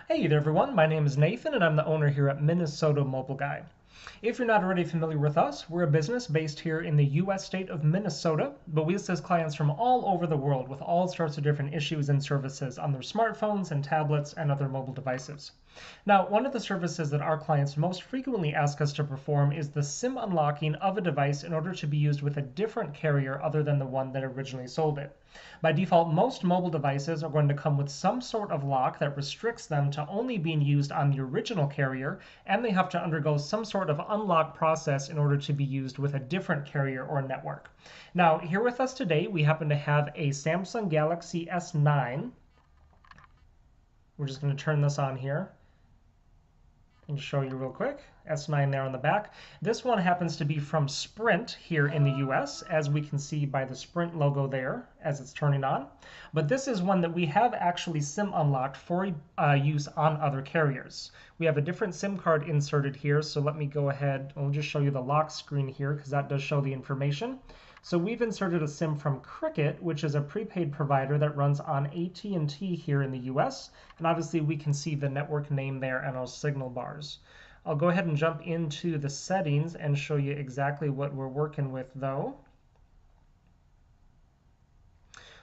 Hey there everyone, my name is Nathan and I'm the owner here at Minnesota Mobile Guide. If you're not already familiar with us, we're a business based here in the US state of Minnesota, but we assist clients from all over the world with all sorts of different issues and services on their smartphones and tablets and other mobile devices. Now, one of the services that our clients most frequently ask us to perform is the SIM unlocking of a device in order to be used with a different carrier other than the one that originally sold it. By default, most mobile devices are going to come with some sort of lock that restricts them to only being used on the original carrier, and they have to undergo some sort of unlock process in order to be used with a different carrier or network. Now, here with us today, we happen to have a Samsung Galaxy S9. We're just going to turn this on here and show you real quick. S9 there on the back. This one happens to be from Sprint here in the US, as we can see by the Sprint logo there as it's turning on. But this is one that we have actually SIM unlocked for use on other carriers. We have a different SIM card inserted here, so let me go ahead and we'll just show you the lock screen here because that does show the information. So we've inserted a SIM from Cricket, which is a prepaid provider that runs on at&t here in the US. And obviously we can see the network name there and those signal bars. I'll go ahead and jump into the settings and show you exactly what we're working with though.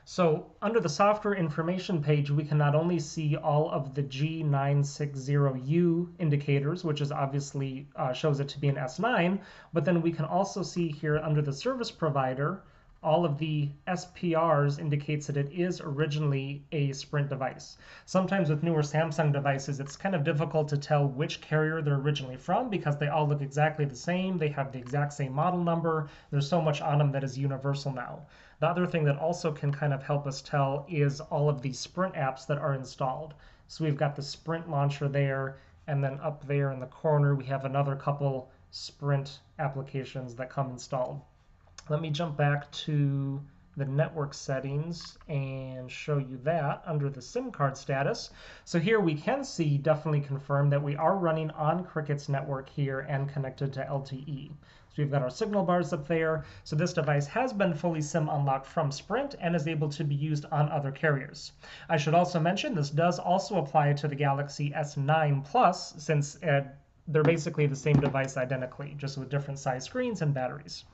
So under the software information page, we can not only see all of the G960U indicators, which is obviously shows it to be an S9, but then we can also see here under the service provider, all of the SPRs indicates that it is originally a Sprint device. Sometimes with newer Samsung devices, it's kind of difficult to tell which carrier they're originally from because they all look exactly the same. They have the exact same model number. There's so much on them that is universal now. The other thing that also can kind of help us tell is all of the Sprint apps that are installed. So we've got the Sprint launcher there, and then up there in the corner, we have another couple Sprint applications that come installed. Let me jump back to the network settings and show you that under the SIM card status. So here we can see, definitely confirm that we are running on Cricket's network here and connected to LTE. So we've got our signal bars up there. So this device has been fully SIM unlocked from Sprint and is able to be used on other carriers. I should also mention this does also apply to the Galaxy S9 Plus, since they're basically the same device identically, just with different size screens and batteries.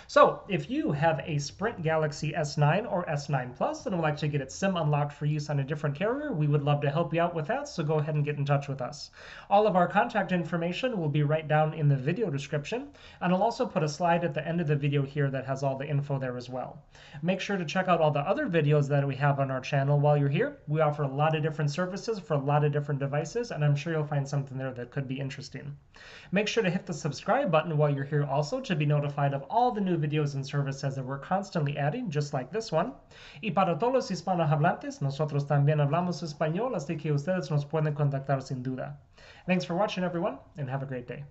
So if you have a Sprint Galaxy S9 or S9 Plus and would like to get it SIM unlocked for use on a different carrier, we would love to help you out with that, so go ahead and get in touch with us. All of our contact information will be right down in the video description, and I'll also put a slide at the end of the video here that has all the info there as well. Make sure to check out all the other videos that we have on our channel while you're here. We offer a lot of different services for a lot of different devices, and I'm sure you'll find something there that could be interesting. Make sure to hit the subscribe button while you're here also to be notified of all the new videos and services that we're constantly adding, just like this one. Y para todos los hispanohablantes, nosotros también hablamos español, así que ustedes nos pueden contactar sin duda. Thanks for watching, everyone, and have a great day.